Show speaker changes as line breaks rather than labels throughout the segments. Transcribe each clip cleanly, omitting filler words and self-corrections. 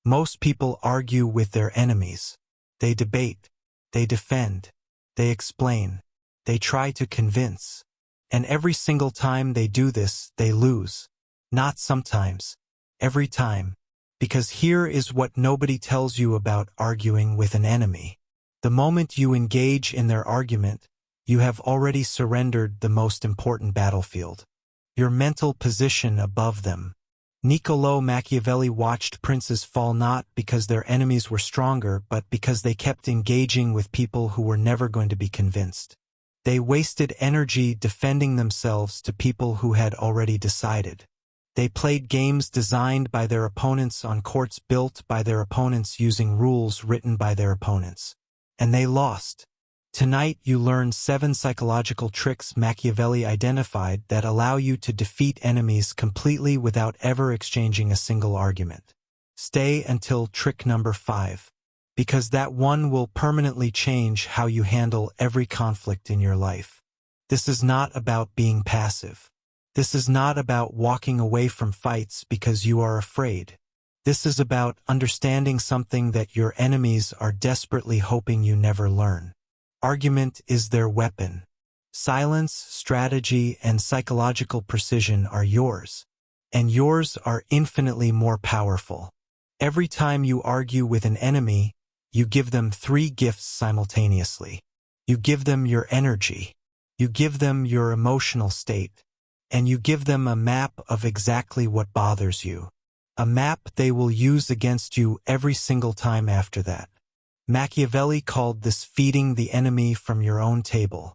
Most people argue with their enemies. They debate, they defend, they explain, they try to convince. And every single time they do this, they lose. Not sometimes, every time. Because here is what nobody tells you about arguing with an enemy. The moment you engage in their argument, you have already surrendered the most important battlefield. Your mental position above them. Niccolò Machiavelli watched princes fall not because their enemies were stronger, but because they kept engaging with people who were never going to be convinced. They wasted energy defending themselves to people who had already decided. They played games designed by their opponents on courts built by their opponents using rules written by their opponents. And they lost. Tonight you learn 7 psychological tricks Machiavelli identified that allow you to defeat enemies completely without ever exchanging a single argument. Stay until trick number 5. Because that one will permanently change how you handle every conflict in your life. This is not about being passive. This is not about walking away from fights because you are afraid. This is about understanding something that your enemies are desperately hoping you never learn. Argument is their weapon. Silence, strategy, and psychological precision are yours. And yours are infinitely more powerful. Every time you argue with an enemy, you give them 3 gifts simultaneously. You give them your energy. You give them your emotional state. And you give them a map of exactly what bothers you. A map they will use against you every single time after that. Machiavelli called this feeding the enemy from your own table.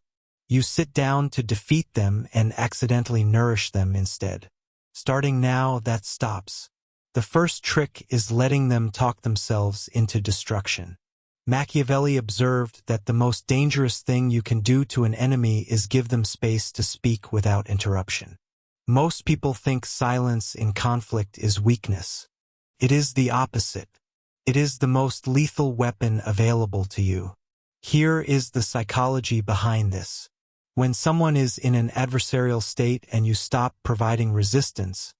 You sit down to defeat them and accidentally nourish them instead. Starting now, that stops. The first trick is letting them talk themselves into destruction. Machiavelli observed that the most dangerous thing you can do to an enemy is give them space to speak without interruption. Most people think silence in conflict is weakness. It is the opposite. It is the most lethal weapon available to you. Here is the psychology behind this. When someone is in an adversarial state and you stop providing resistance,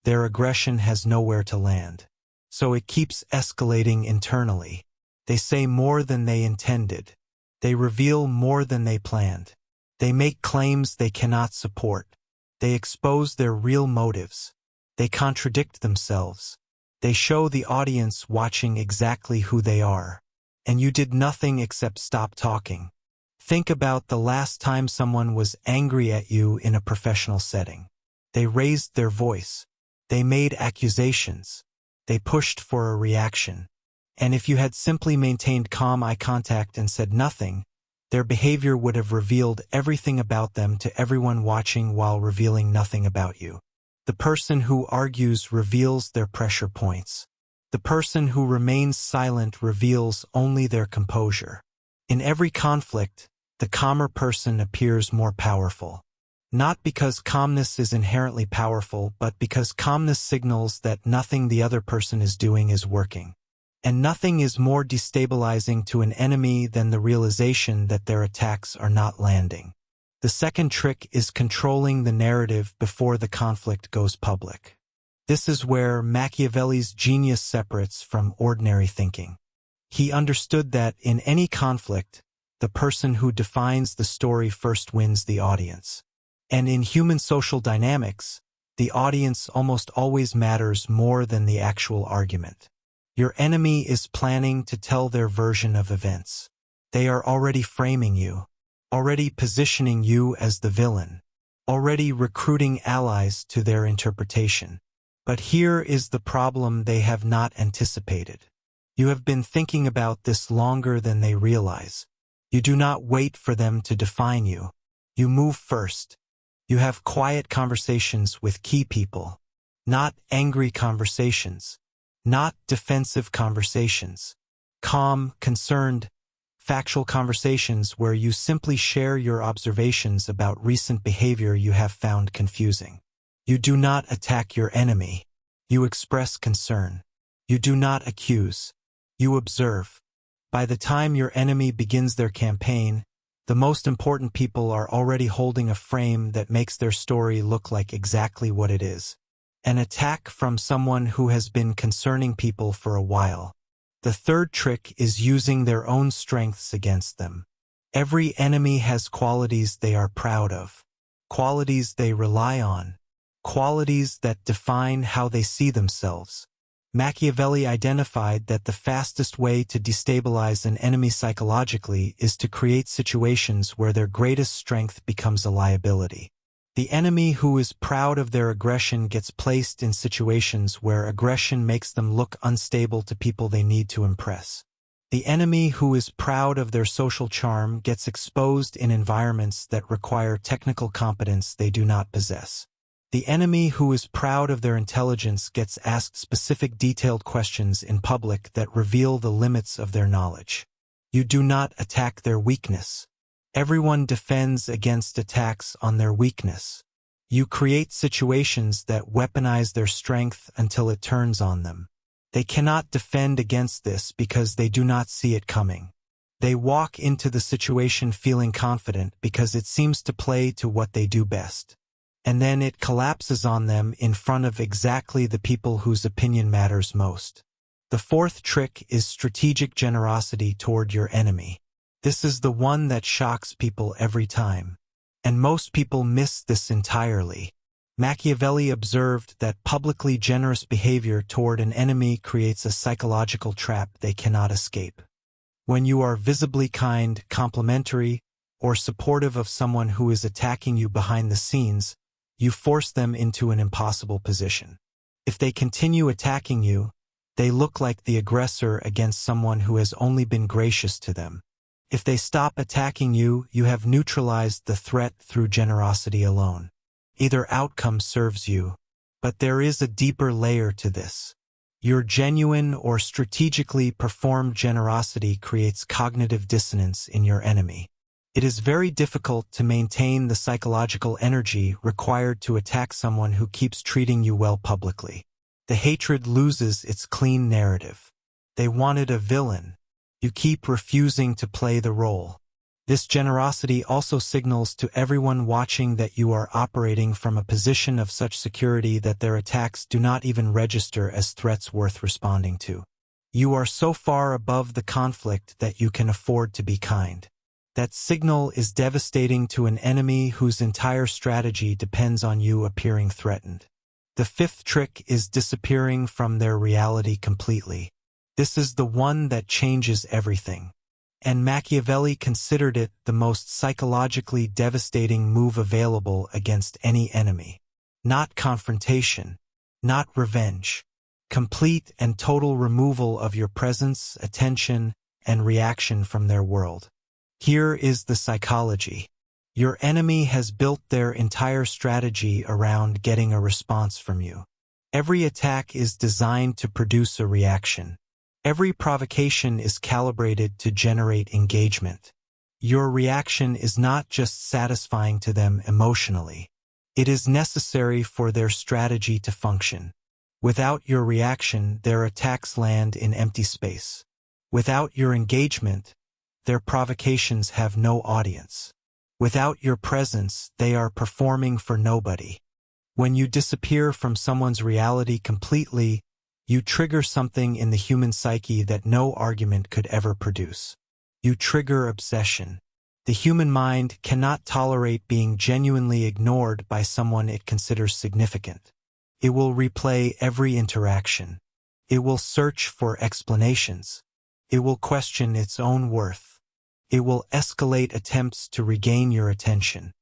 their aggression has nowhere to land. So it keeps escalating internally. They say more than they intended. They reveal more than they planned. They make claims they cannot support. They expose their real motives. They contradict themselves. They show the audience watching exactly who they are. And you did nothing except stop talking. Think about the last time someone was angry at you in a professional setting. They raised their voice. They made accusations. They pushed for a reaction. And if you had simply maintained calm eye contact and said nothing, their behavior would have revealed everything about them to everyone watching while revealing nothing about you. The person who argues reveals their pressure points. The person who remains silent reveals only their composure. In every conflict, the calmer person appears more powerful. Not because calmness is inherently powerful, but because calmness signals that nothing the other person is doing is working. And nothing is more destabilizing to an enemy than the realization that their attacks are not landing. The second trick is controlling the narrative before the conflict goes public. This is where Machiavelli's genius separates from ordinary thinking. He understood that in any conflict, the person who defines the story first wins the audience. And in human social dynamics, the audience almost always matters more than the actual argument. Your enemy is planning to tell their version of events. They are already framing you, already positioning you as the villain, already recruiting allies to their interpretation. But here is the problem they have not anticipated. You have been thinking about this longer than they realize. You do not wait for them to define you. You move first. You have quiet conversations with key people, not angry conversations. Not defensive conversations. Calm, concerned, factual conversations where you simply share your observations about recent behavior you have found confusing. You do not attack your enemy. You express concern. You do not accuse. You observe. By the time your enemy begins their campaign, the most important people are already holding a frame that makes their story look like exactly what it is. An attack from someone who has been concerning people for a while. The third trick is using their own strengths against them. Every enemy has qualities they are proud of, qualities they rely on, qualities that define how they see themselves. Machiavelli identified that the fastest way to destabilize an enemy psychologically is to create situations where their greatest strength becomes a liability. The enemy who is proud of their aggression gets placed in situations where aggression makes them look unstable to people they need to impress. The enemy who is proud of their social charm gets exposed in environments that require technical competence they do not possess. The enemy who is proud of their intelligence gets asked specific detailed questions in public that reveal the limits of their knowledge. You do not attack their weakness. Everyone defends against attacks on their weakness. You create situations that weaponize their strength until it turns on them. They cannot defend against this because they do not see it coming. They walk into the situation feeling confident because it seems to play to what they do best. And then it collapses on them in front of exactly the people whose opinion matters most. The fourth trick is strategic generosity toward your enemy. This is the one that shocks people every time. And most people miss this entirely. Machiavelli observed that publicly generous behavior toward an enemy creates a psychological trap they cannot escape. When you are visibly kind, complimentary, or supportive of someone who is attacking you behind the scenes, you force them into an impossible position. If they continue attacking you, they look like the aggressor against someone who has only been gracious to them. If they stop attacking you, you have neutralized the threat through generosity alone. Either outcome serves you, but there is a deeper layer to this. Your genuine or strategically performed generosity creates cognitive dissonance in your enemy. It is very difficult to maintain the psychological energy required to attack someone who keeps treating you well publicly. The hatred loses its clean narrative. They wanted a villain. You keep refusing to play the role. This generosity also signals to everyone watching that you are operating from a position of such security that their attacks do not even register as threats worth responding to. You are so far above the conflict that you can afford to be kind. That signal is devastating to an enemy whose entire strategy depends on you appearing threatened. The fifth trick is disappearing from their reality completely. This is the one that changes everything. And Machiavelli considered it the most psychologically devastating move available against any enemy. Not confrontation, not revenge. Complete and total removal of your presence, attention, and reaction from their world. Here is the psychology. Your enemy has built their entire strategy around getting a response from you. Every attack is designed to produce a reaction. Every provocation is calibrated to generate engagement. Your reaction is not just satisfying to them emotionally. It is necessary for their strategy to function. Without your reaction, their attacks land in empty space. Without your engagement, their provocations have no audience. Without your presence, they are performing for nobody. When you disappear from someone's reality completely, you trigger something in the human psyche that no argument could ever produce. You trigger obsession. The human mind cannot tolerate being genuinely ignored by someone it considers significant. It will replay every interaction. It will search for explanations. It will question its own worth. It will escalate attempts to regain your attention.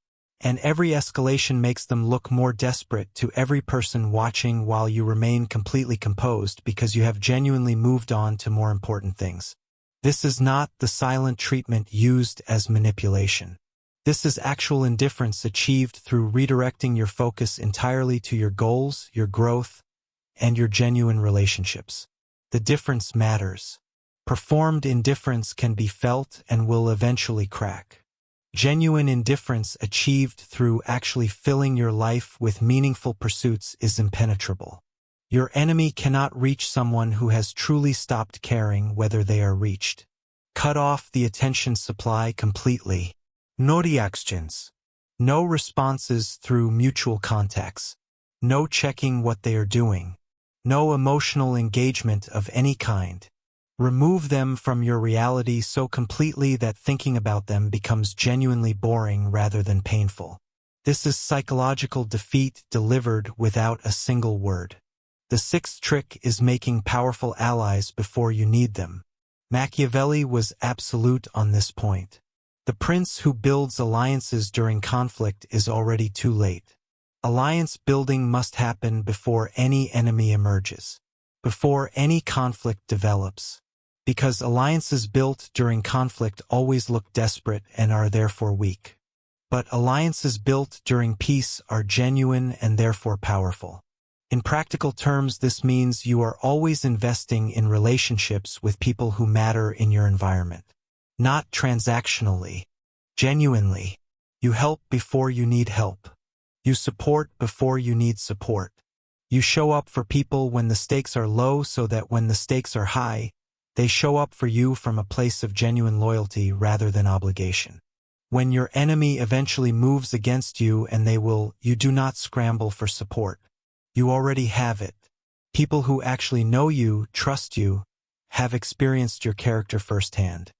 And every escalation makes them look more desperate to every person watching while you remain completely composed because you have genuinely moved on to more important things. This is not the silent treatment used as manipulation. This is actual indifference achieved through redirecting your focus entirely to your goals, your growth, and your genuine relationships. The difference matters. Performed indifference can be felt and will eventually crack. Genuine indifference achieved through actually filling your life with meaningful pursuits is impenetrable. Your enemy cannot reach someone who has truly stopped caring whether they are reached. Cut off the attention supply completely. No reactions. No responses through mutual contacts. No checking what they are doing. No emotional engagement of any kind. Remove them from your reality so completely that thinking about them becomes genuinely boring rather than painful. This is psychological defeat delivered without a single word. The sixth trick is making powerful allies before you need them. Machiavelli was absolute on this point. The prince who builds alliances during conflict is already too late. Alliance building must happen before any enemy emerges, before any conflict develops, because alliances built during conflict always look desperate and are therefore weak. But alliances built during peace are genuine and therefore powerful. In practical terms, this means you are always investing in relationships with people who matter in your environment. Not transactionally, genuinely. You help before you need help. You support before you need support. You show up for people when the stakes are low so that when the stakes are high, they show up for you from a place of genuine loyalty rather than obligation. When your enemy eventually moves against you and you do not scramble for support. You already have it. People who actually know you, trust you, have experienced your character firsthand.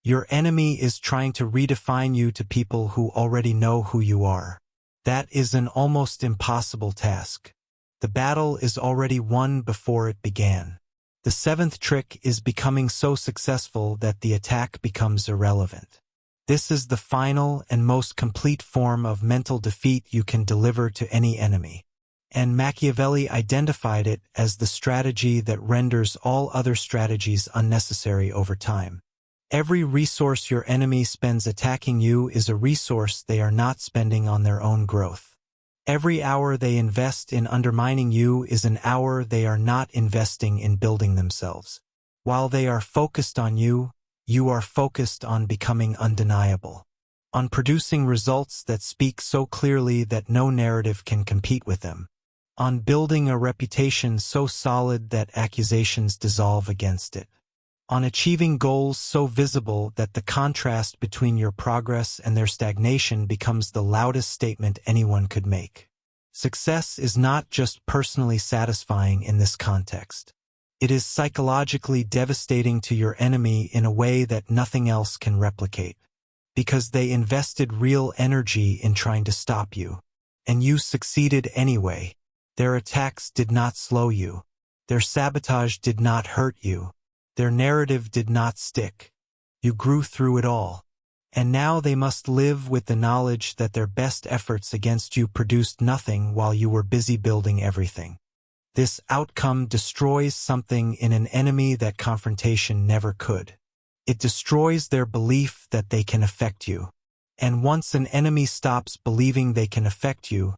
Your enemy is trying to redefine you to people who already know who you are. That is an almost impossible task. The battle is already won before it began. The seventh trick is becoming so successful that the attack becomes irrelevant. This is the final and most complete form of mental defeat you can deliver to any enemy. And Machiavelli identified it as the strategy that renders all other strategies unnecessary over time. Every resource your enemy spends attacking you is a resource they are not spending on their own growth. Every hour they invest in undermining you is an hour they are not investing in building themselves. While they are focused on you, you are focused on becoming undeniable, on producing results that speak so clearly that no narrative can compete with them, on building a reputation so solid that accusations dissolve against it, on achieving goals so visible that the contrast between your progress and their stagnation becomes the loudest statement anyone could make. Success is not just personally satisfying in this context. It is psychologically devastating to your enemy in a way that nothing else can replicate, because they invested real energy in trying to stop you, and you succeeded anyway. Their attacks did not slow you. Their sabotage did not hurt you. Their narrative did not stick. You grew through it all. And now they must live with the knowledge that their best efforts against you produced nothing while you were busy building everything. This outcome destroys something in an enemy that confrontation never could. It destroys their belief that they can affect you. And once an enemy stops believing they can affect you,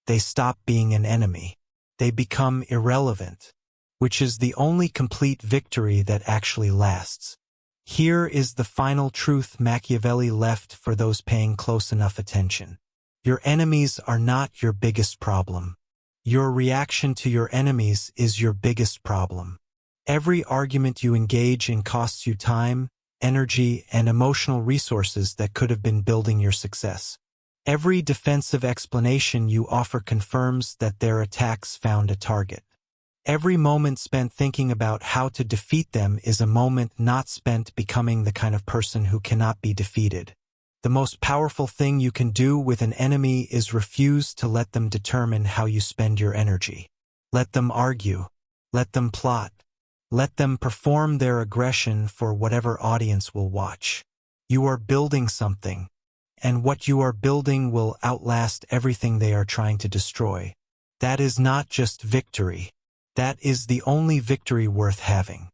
they stop being an enemy. They become irrelevant, which is the only complete victory that actually lasts. Here is the final truth Machiavelli left for those paying close enough attention. Your enemies are not your biggest problem. Your reaction to your enemies is your biggest problem. Every argument you engage in costs you time, energy, and emotional resources that could have been building your success. Every defensive explanation you offer confirms that their attacks found a target. Every moment spent thinking about how to defeat them is a moment not spent becoming the kind of person who cannot be defeated. The most powerful thing you can do with an enemy is refuse to let them determine how you spend your energy. Let them argue. Let them plot. Let them perform their aggression for whatever audience will watch. You are building something, and what you are building will outlast everything they are trying to destroy. That is not just victory. That is the only victory worth having.